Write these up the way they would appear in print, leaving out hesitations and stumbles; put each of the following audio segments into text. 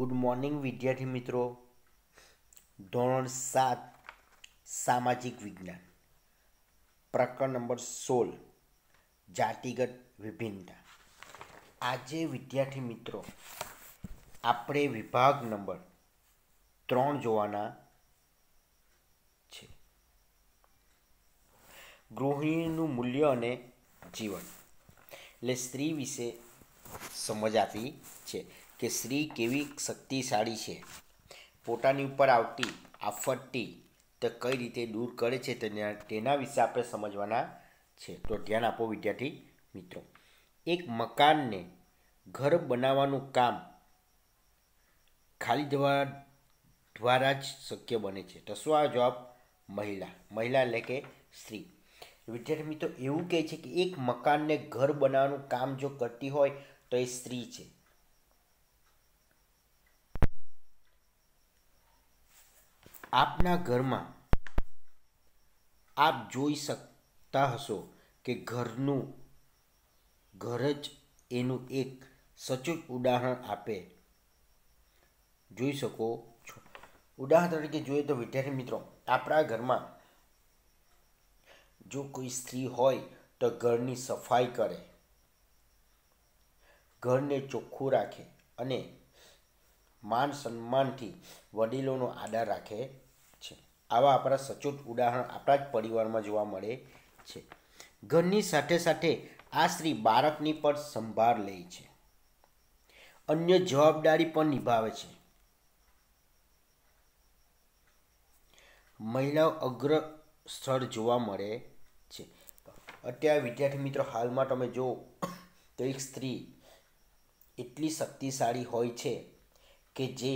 Good morning વિદ્યાર્થી મિત્રો. ધોરણ 7 સામાજિક વિજ્ઞાન પ્રકરણ નંબર 16 જાતિગત વિભિન્નતા. આજે વિદ્યાર્થી મિત્રો આપણે વિભાગ નંબર 3 જોવાના છે. ગૃહિણીનું મૂલ્ય અને જીવન. એટલે સ્ત્રી વિશે સમજ આપી છે કે સ્ત્રી કેવી શક્તિશાળી છે, પોતાની ઉપર આવતી આફતથી તે કઈ રીતે દૂર કરે છે તેના વિશે આપણે સમજવાના છે. તો ધ્યાન આપો વિદ્યાર્થી મિત્રો. એક મકાનને ઘર બનાવવાનું કામ ખાલી દ્વારા જ શક્ય બને છે. તો શું આ જવાબ? મહિલા એટલે કે સ્ત્રી. વિદ્યાર્થી મિત્રો એવું કહે છે કે એક મકાનને ઘર બનાવવાનું કામ જો કરતી હોય તો એ સ્ત્રી છે. આપના ઘરમાં આપ જોઈ શકતા હશો કે ઘર જ એનું એક સચોટ ઉદાહરણ આપે જોઈ શકો છો. ઉદાહરણ તરીકે જોઈએ તો વિદ્યાર્થી મિત્રો, આપણા ઘરમાં જો કોઈ સ્ત્રી હોય તો ઘરની સફાઈ કરે, ઘરને ચોખ્ખું રાખે અને માન સન્માનથી વડીલોનો આદર રાખે છે. આવા આપણા સચોટ ઉદાહરણ આપણા જ પરિવારમાં જોવા મળે છે. ઘરની સાથે સાથે આ સ્ત્રી બાળકની પણ સંભાળ લે છે, અન્ય જવાબદારી પણ નિભાવે છે. મહિલાઓ અગ્ર સ્થળ જોવા મળે છે. અત્યારે વિદ્યાર્થી મિત્રો હાલમાં તમે જો તો એક સ્ત્રી એટલી શક્તિશાળી હોય છે કે જે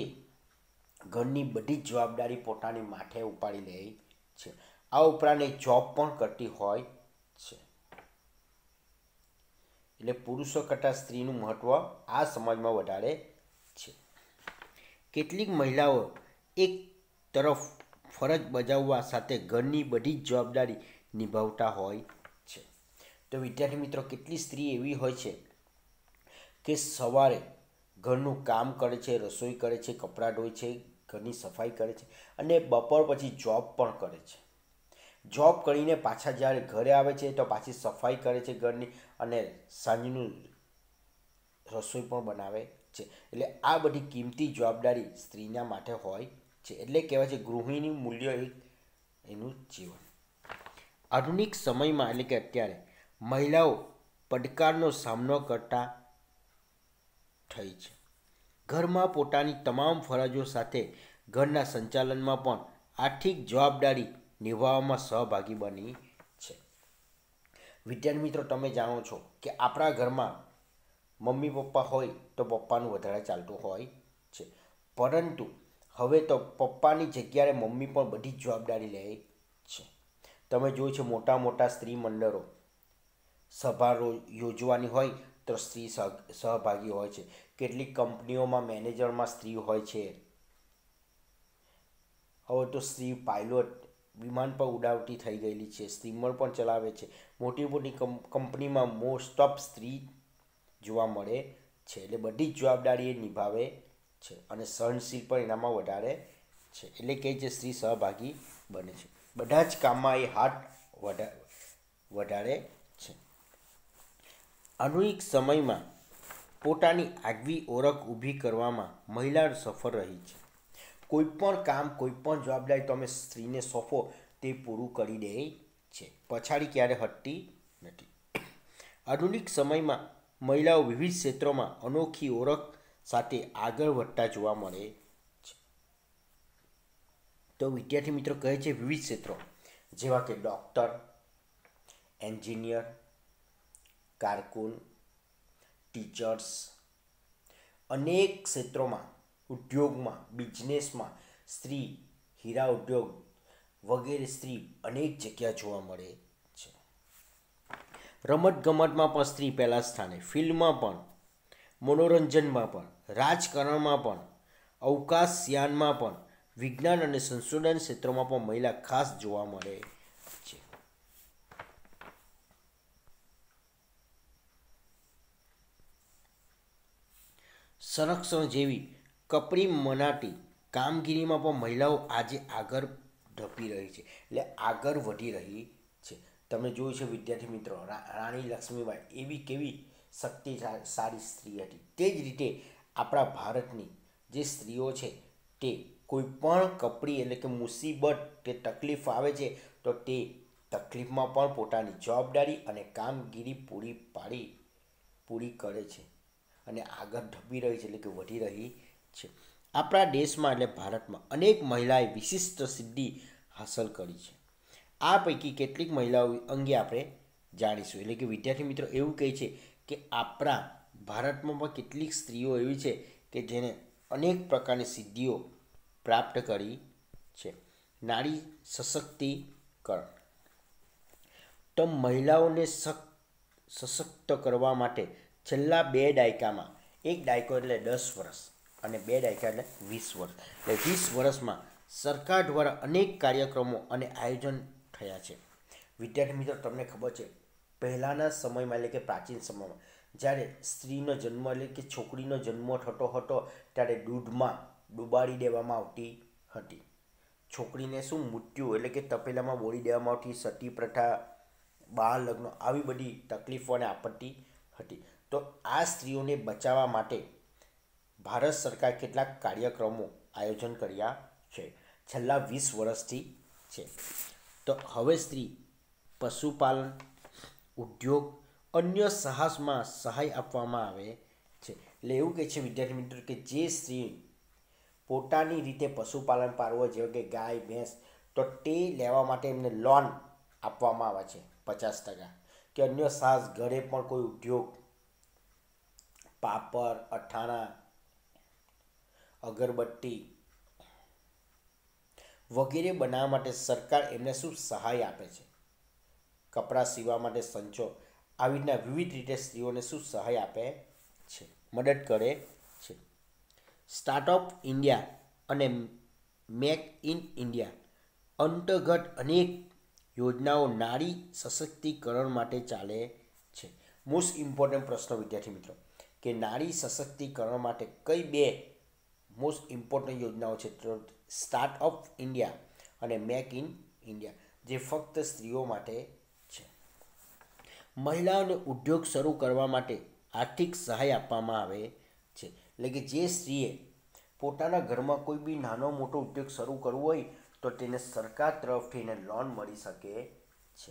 ઘરની બધી જ જવાબદારી પોતાની માથે ઉપાડી લે છે. આ ઉપરાંત એ જોબ પણ કરતી હોય છે. એટલે પુરુષો કરતાં સ્ત્રીનું મહત્વ આ સમાજમાં વધારે છે. કેટલીક મહિલાઓ એક તરફ ફરજ બજાવવા સાથે ઘરની બધી જ જવાબદારી નિભાવતા હોય છે. તો વિદ્યાર્થી મિત્રો કેટલી સ્ત્રી એવી હોય છે કે સવારે ઘરનું કામ કરે છે, રસોઈ કરે છે, કપડાં ધોય છે, ઘરની સફાઈ કરે છે અને બપોર પછી જોબ પણ કરે છે. જોબ કરીને પાછા જ્યારે ઘરે આવે છે તો પાછી સફાઈ કરે છે ઘરની અને સાંજનું રસોઈ પણ બનાવે છે. એટલે આ બધી કિંમતી જવાબદારી સ્ત્રીના માટે હોય છે. એટલે કહેવાય છે ગૃહિણીનું મૂલ્ય એનું જીવન. આધુનિક સમયમાં એટલે કે અત્યારે મહિલાઓ પડકારનો સામનો કરતા થઈ છે. ઘરમાં પોતાની તમામ ફરજો સાથે ઘરના સંચાલનમાં પણ આર્થિક જવાબદારી નિભાવવામાં સહભાગી બની છે. વિદ્યાર્થી મિત્રો તમે જાણો છો કે આપણા ઘરમાં મમ્મી પપ્પા હોય તો પપ્પાનું વધારે ચાલતું હોય છે, પરંતુ હવે તો પપ્પાની જગ્યાએ મમ્મી પણ બધી જ જવાબદારી લે છે. તમે જોયું છે મોટા મોટા સ્ત્રી મંડળો સભા યોજવાની હોય તો સ્ત્રી સહભાગી હોય છે. કેટલીક કંપનીઓમાં મેનેજરમાં સ્ત્રી હોય છે. હવે તો સ્ત્રી પાયલોટ વિમાન પણ ઉડાવતી થઈ ગયેલી છે, સ્ટીમર પણ ચલાવે છે. મોટી મોટી કંપનીમાં મોસ્ટ ઓફ સ્ત્રી જોવા મળે છે. એટલે બધી જ જવાબદારી એ નિભાવે છે અને સહનશીલ પણ એનામાં વધારે છે. એટલે કે જે સ્ત્રી સહભાગી બને છે, બધા જ કામમાં એ હાથ વધારે છે. આધુનિક સમયમાં પોતાની આગવી ઓળખ ઊભી કરવામાં મહિલા સફળ રહી છે. કોઈ પણ કામ, કોઈ પણ જવાબદારી તમે સ્ત્રીને સોંપો તે પૂરું કરી દે છે, પછાડી ક્યારે હટતી નથી. આધુનિક સમયમાં મહિલાઓ વિવિધ ક્ષેત્રોમાં અનોખી ઓળખ સાથે આગળ વધતા જોવા મળે છે. તો વિદ્યાર્થી મિત્રો કહે છે વિવિધ ક્ષેત્રો જેવા કે ડૉક્ટર, એન્જિનિયર, કારકુન, ટીચર્સ, અનેક ક્ષેત્રોમાં, ઉદ્યોગમાં, બિઝનેસમાં સ્ત્રી, હીરા ઉદ્યોગ વગેરે સ્ત્રી અનેક જગ્યા જોવા મળે છે. રમતગમતમાં પણ સ્ત્રી પહેલા સ્થાને, ફિલ્મમાં પણ, મનોરંજનમાં પણ, રાજકારણમાં પણ, અવકાશયાનમાં પણ, વિજ્ઞાન અને સંશોધન ક્ષેત્રોમાં પણ મહિલા ખાસ જોવા મળે છે. સંરક્ષણ જેવી કપરી મનાતી કામગીરીમાં પણ મહિલાઓ આજે આગળ ધપી રહી છે, એટલે આગળ વધી રહી છે. તમે જોયું છે વિદ્યાર્થી મિત્રો, રાણી લક્ષ્મીબાઈ એવી કેવી શક્તિશાળી સ્ત્રી હતી. તે જ રીતે આપણા ભારતની જે સ્ત્રીઓ છે તે કોઈ પણ કપરી એટલે કે મુસીબત કે તકલીફ આવે છે તો તે તકલીફમાં પણ પોતાની જવાબદારી અને કામગીરી પૂરી કરે છે અને આગળ ધપી રહી છે, એટલે કે વધી રહી છે. આપણા દેશમાં એટલે ભારતમાં અનેક મહિલાએ વિશિષ્ટ સિદ્ધિ હાંસલ કરી છે. આ પૈકી કેટલીક મહિલાઓ અંગે આપણે જાણીશું. એટલે કે વિદ્યાર્થી મિત્રો એવું કહે છે કે આપણા ભારતમાં પણ કેટલીક સ્ત્રીઓ એવી છે કે જેને અનેક પ્રકારની સિદ્ધિઓ પ્રાપ્ત કરી છે. નારી સશક્તિકરણ. તો મહિલાઓને સશક્ત કરવા માટે છેલ્લા 2 દાયકામાં, એક દાયકો એટલે 10 વર્ષ અને 2 દાયકા એટલે 20 વર્ષ, એટલે 20 વર્ષમાં સરકાર દ્વારા અનેક કાર્યક્રમો અને આયોજન થયા છે. વિદ્યાર્થી મિત્રો તમને ખબર છે પહેલાંના સમયમાં એટલે કે પ્રાચીન સમયમાં જ્યારે સ્ત્રીનો જન્મ એટલે કે છોકરીનો જન્મ થતો હતો ત્યારે દૂધમાં ડુબાડી દેવામાં આવતી હતી. છોકરીને શું મૃત્યુ એટલે કે તપેલામાં બોળી દેવામાં આવતી, સતી પ્રથા, બાળ લગ્ન આવી બધી તકલીફો અને આપત્તિ હતી. તો આ સ્ત્રીઓને બચાવવા માટે ભારત સરકાર કેટલાક કાર્યક્રમો આયોજન કર્યા છે છેલ્લા 20 વર્ષથી છે. તો હવે સ્ત્રી પશુપાલન, ઉદ્યોગ, અન્ય સાહસમાં સહાય આપવામાં આવે છે. એટલે એવું કહે છે વિદ્યાર્થી મિત્રો કે જે સ્ત્રી પોતાની રીતે પશુપાલન પાળવો જેવું કે ગાય, ભેંસ, તો તે લેવા માટે એમને લોન આપવામાં આવે છે 50%. કે અન્ય સાહસ ઘરે પણ કોઈ ઉદ્યોગ, પાપડ, અથાણા, અગરબત્તી વગેરે બનાવવા માટે સરકાર એમને શું સહાય આપે છે. કપડાં સીવવા માટે સંચો, આવી રીતના વિવિધ રીતે સ્ત્રીઓને શું સહાય આપે છે, મદદ કરે છે. સ્ટાર્ટઅપ ઇન્ડિયા અને મેક ઇન ઇન્ડિયા અંતર્ગત અનેક યોજનાઓ નારી સશક્તિકરણ માટે ચાલે છે. મોસ્ટ ઇમ્પોર્ટન્ટ પ્રશ્ન વિદ્યાર્થી મિત્રો કે નારી સશક્તિકરણ માટે કઈ 2 મોસ્ટ ઇમ્પોર્ટન્ટ યોજનાઓ છે? તો સ્ટાર્ટઅપ ઇન્ડિયા અને મેક ઇન ઇન્ડિયા, જે ફક્ત સ્ત્રીઓ માટે છે. મહિલાઓને ઉદ્યોગ શરૂ કરવા માટે આર્થિક સહાય આપવામાં આવે છે. એટલે કે જે સ્ત્રીએ પોતાના ઘરમાં કોઈ બી નાનો મોટો ઉદ્યોગ શરૂ કરવો હોય તો તેને સરકાર તરફથી એને લોન મળી શકે છે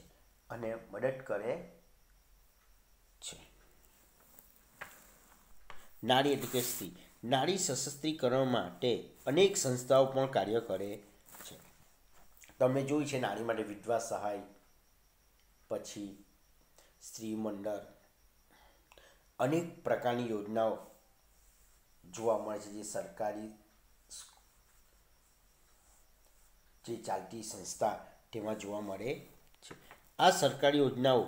અને મદદ કરે છે. નારી એટલે કે સ્ત્રી, નારી સશક્તિકરણ માટે અનેક સંસ્થાઓ પણ કાર્ય કરે છે. તમે જોયું છે નારી માટે વિધવા સહાય, પછી સ્ત્રી મંડળ, અનેક પ્રકારની યોજનાઓ જોવા મળે છે જે સરકારી જે ચાલતી સંસ્થા તેમાં જોવા મળે છે. આ સરકારી યોજનાઓ,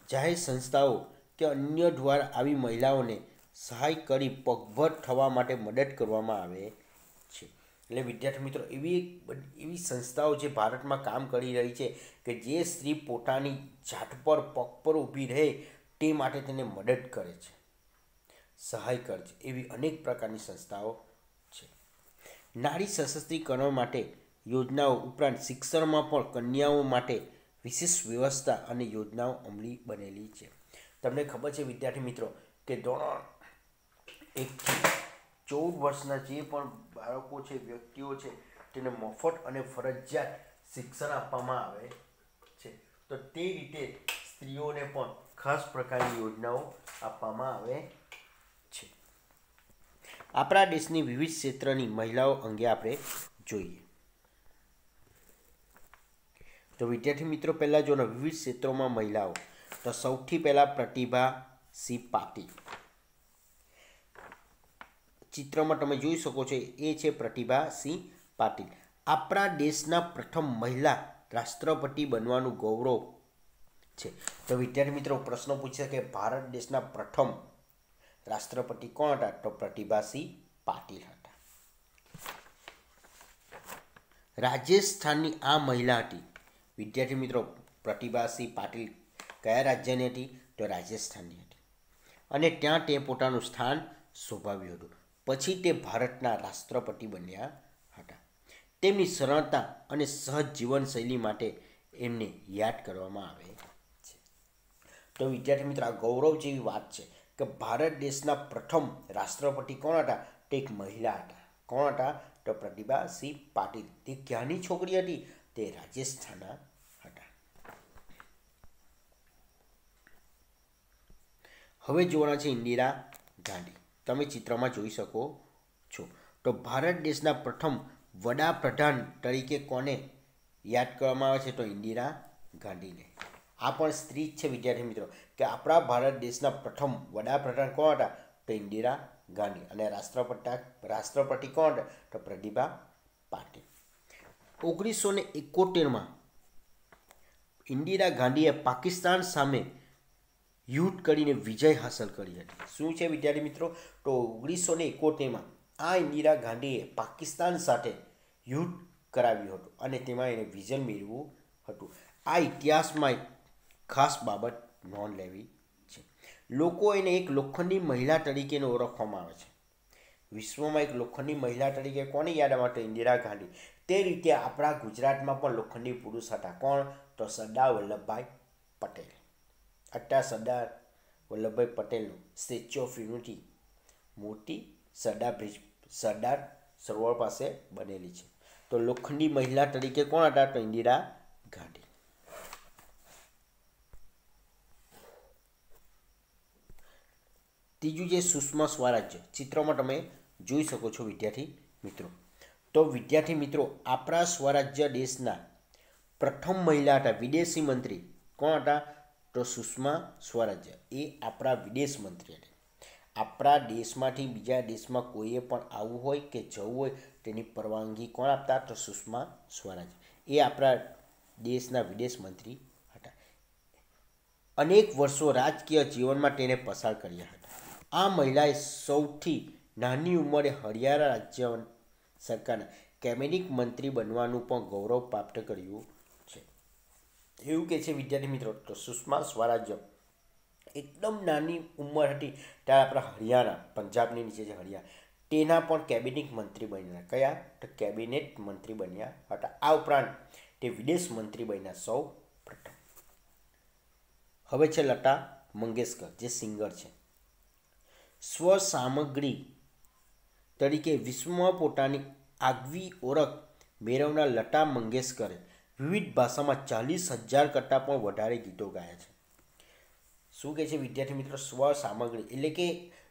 જાહેર સંસ્થાઓ કે અન્ય દ્વારા આવી મહિલાઓને સહાય કરી પગભર થવા માટે મદદ કરવામાં આવે છે. એટલે વિદ્યાર્થી મિત્રો એવી સંસ્થાઓ જે ભારતમાં કામ કરી રહી છે કે જે સ્ત્રી પોતાની જાત પર પગ પર ઊભી રહે તે માટે તેને મદદ કરે છે, સહાય કરે છે. એવી અનેક પ્રકારની સંસ્થાઓ છે. નારી સશક્તિકરણ માટે યોજનાઓ ઉપરાંત શિક્ષણમાં પણ કન્યાઓ માટે વિશેષ વ્યવસ્થા અને યોજનાઓ અમલી બનેલી છે. તમને ખબર છે વિદ્યાર્થી મિત્રો કે ધોરણ 1 થી 14 વર્ષના જે પણ બાળકો છે, વ્યક્તિઓ છે, તેને મફત અને ફરજિયાત શિક્ષણ આપવામાં આવે છે. તો તે રીતે સ્ત્રીઓને પણ ખાસ પ્રકારની યોજનાઓ આપવામાં આવે છે. આપણા દેશની વિવિધ ક્ષેત્રની મહિલાઓ અંગે આપણે જોઈએ તો વિદ્યાર્થી મિત્રો પહેલાં જો વિવિધ ક્ષેત્રોમાં મહિલાઓ, તો સૌથી પહેલાં પ્રતિભાસિંહ પાટીલ. ચિત્રમાં તમે જોઈ શકો છો એ છે પ્રતિભાસિંહ પાટીલ. આપણા દેશના પ્રથમ મહિલા રાષ્ટ્રપતિ બનવાનું ગૌરવ છે. તો વિદ્યાર્થી મિત્રો પ્રશ્ન પૂછે કે ભારત દેશના પ્રથમ રાષ્ટ્રપતિ કોણ હતા? તો પ્રતિભાસિંહ પાટીલ હતા. રાજસ્થાનની આ મહિલા હતી. વિદ્યાર્થી મિત્રો પ્રતિભાસિંહ પાટીલ કયા રાજ્યની હતી? તો રાજસ્થાનની હતી અને ત્યાં તે પોતાનું સ્થાન શોભાવ્યું હતું. પછી તે ભારતના રાષ્ટ્રપતિ બન્યા હતા. તેમની સરળતા અને સહજ જીવનશૈલી માટે એમને યાદ કરવામાં આવે છે. તો વિદ્યાર્થી મિત્રો, આ ગૌરવ જેવી વાત છે કે ભારત દેશના પ્રથમ રાષ્ટ્રપતિ કોણ હતા? તે એક મહિલા હતા. કોણ હતા? તો પ્રતિભાસિંહ પાટીલ. તે ક્યાંની છોકરી હતી? તે રાજસ્થાનના હતા. હવે જોવાના છે ઇન્દિરા ગાંધી. તમે ચિત્રમાં જોઈ શકો છો. તો ભારત દેશના પ્રથમ વડાપ્રધાન તરીકે કોને યાદ કરવામાં આવે છે? તો ઇન્દિરા ગાંધીને. આ પણ સ્ત્રી જ છે વિદ્યાર્થી મિત્રો, કે આપણા ભારત દેશના પ્રથમ વડાપ્રધાન કોણ હતા? તો ઇન્દિરા ગાંધી. અને રાષ્ટ્રપતિ કોણ હતા? તો પ્રતિભા પાટીલ. 1971માં ઇન્દિરા ગાંધીએ પાકિસ્તાન સામે યુદ્ધ કરીને વિજય હાંસલ કરી હતી. શું છે વિદ્યાર્થી મિત્રો? તો 1971માં આ ઇન્દિરા ગાંધીએ પાકિસ્તાન સાથે યુદ્ધ કરાવ્યું હતું અને તેમાં એને વિજય મેળવ્યું હતું. આ ઇતિહાસમાં એક ખાસ બાબત નોંધ લેવી છે. લોકો એને એક લોખંડી મહિલા તરીકે ઓળખવામાં આવે છે. વિશ્વમાં એક લોખંડી મહિલા તરીકે કોને યાદ આવે? તો ઇન્દિરા ગાંધી. તે રીતે આપણા ગુજરાતમાં પણ લોખંડી પુરુષ હતા. કોણ? તો સરદાર વલ્લભભાઈ પટેલ. અત્યારે સરદાર વલ્લભભાઈ પટેલનું સ્ટેચ્યુ ઓફ યુનિટી મૂર્તિ સરદાર સરોવર પાસે બનેલી છે. તો લોખંડી મહિલા તરીકે કોણ હતા? તો ઇન્દિરા ગાંધી. ત્રીજું છે સુષ્મા સ્વરાજ. ચિત્રમાં તમે જોઈ શકો છો વિદ્યાર્થી મિત્રો. તો વિદ્યાર્થી મિત્રો, આપણા સ્વરાજ્ય દેશના પ્રથમ મહિલા હતા વિદેશી મંત્રી. કોણ હતા? તો સુષ્મા સ્વરાજ. એ આપણા વિદેશ મંત્રી હતા. આપણા દેશમાંથી બીજા દેશમાં કોઈએ પણ આવવું હોય કે જવું હોય તેની પરવાનગી કોણ આપતા? તો સુષ્મા સ્વરાજ. એ આપણા દેશના વિદેશ મંત્રી હતા. અનેક વર્ષો રાજકીય જીવનમાં તેને પસાર કર્યા હતા. આ મહિલાએ સૌથી નાની ઉંમરે હરિયાણા રાજ્ય સરકારના કેબિનેટ મંત્રી બનવાનું પણ ગૌરવ પ્રાપ્ત કર્યું છે. એવું કે છે વિદ્યાર્થી મિત્રો, તો સુષ્મા સ્વરાજ એકદમ નાની ઉંમર હતી ત્યારે આપણા હરિયાણા, પંજાબની નીચે છે હરિયાણા, તેના પણ કેબિનેટ મંત્રી બન્યા. કયા? તો કેબિનેટ મંત્રી બન્યા હતા. આ ઉપરાંત તે વિદેશ મંત્રી બન્યા સૌ પ્રથમ. હવે છે લતા મંગેશકર, જે સિંગર છે. સ્વસામગ્રી તરીકે વિશ્વમાં પોતાની આગવી ઓળખ મેળવનાર લતા મંગેશકરે વિવિધ ભાષામાં 40,000 કરતાં પણ વધારે ગીતો ગાયા છે. શું કહે છે વિદ્યાર્થી મિત્રો? સ્વસામગ્રી એટલે કે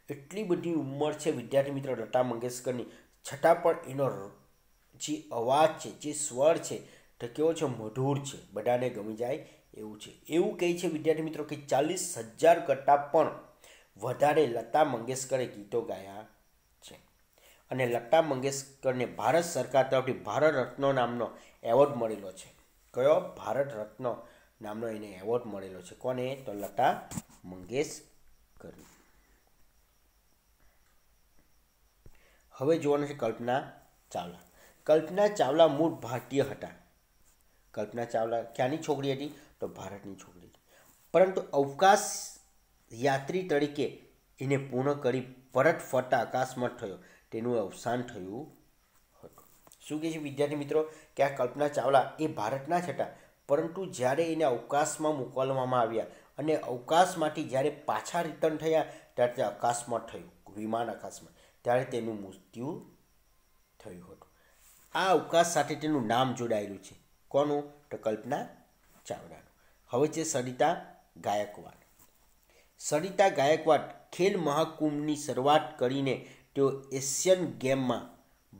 એટલી બધી ઉંમર છે વિદ્યાર્થી મિત્રો લતા મંગેશકરની, છતાં પણ એનો જે અવાજ છે, જે સ્વર છે, તો કેવો છે? મધુર છે, બધાને ગમી જાય એવું છે. એવું કહે છે વિદ્યાર્થી મિત્રો કે 40,000 કરતાં પણ વધારે લતા મંગેશકરે ગીતો ગાયા છે. અને લતા મંગેશકરને ભારત સરકાર તરફથી ભારત રત્ન નામનો એવોર્ડ મળેલો છે. કયો? ભારત રત્ન નામનો એને એવોર્ડ મળેલો છે. કોને? તો લતા મંગેશકર. હવે જોવાનું છે કલ્પના ચાવલા. કલ્પના ચાવલા મૂળ ભારતીય હતા. કલ્પના ચાવલા ક્યાંની છોકરી હતી? તો ભારતની છોકરી હતી. પરંતુ અવકાશ યાત્રી તરીકે એને પૂર્ણ કરી પરત ફરતા અકસ્માત થયો, તેનું અવસાન થયું હતું. શું કહે છે વિદ્યાર્થી મિત્રો? કે આ કલ્પના ચાવલા એ ભારતના જ હતા, પરંતુ જ્યારે એને અવકાશમાં મોકલવામાં આવ્યા અને અવકાશમાંથી જ્યારે પાછા રિટર્ન થયા ત્યારે તે અકસ્માત થયું, વિમાન અકસ્માત, ત્યારે તેનું મૃત્યુ થયું હતું. આ અવકાશ સાથે તેનું નામ જોડાયેલું છે. કોનું? તો કલ્પના ચાવલાનું. હવે છે સરિતા ગાયકવાડ. સરિતા ગાયકવાડ ખેલ મહાકુંભની શરૂઆત કરીને તેઓ એશિયન ગેમમાં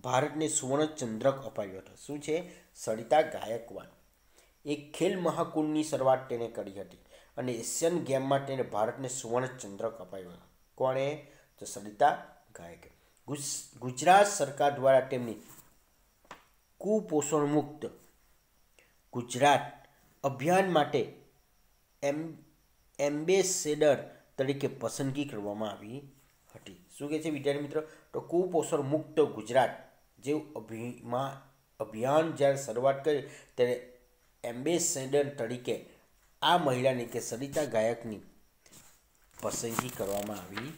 ભારતને સુવર્ણ ચંદ્રક અપાવ્યો હતો. શું છે? સરિતા ગાયકવાડ. એક ખેલ મહાકુંભની શરૂઆત તેને કરી હતી અને એશિયન ગેમમાં તેને ભારતને સુવર્ણ ચંદ્રક અપાવ્યો હતો. કોણે? તો સરિતા ગાયકવાડ. ગુજરાત સરકાર દ્વારા તેમની કુપોષણ મુક્ત ગુજરાત અભિયાન માટે એમ્બેસેડર તરીકે પસંદગી કરવામાં આવી હતી. શું કહે છે વિદ્યાર્થી મિત્રો? તો કુપોષણ મુક્ત ગુજરાત જે અભિયાન જ્યારે શરૂઆત કરી ત્યારે એમ્બેસેડર તરીકે આ મહિલાની કે સરિતા ગાયકની પસંદગી કરવામાં આવી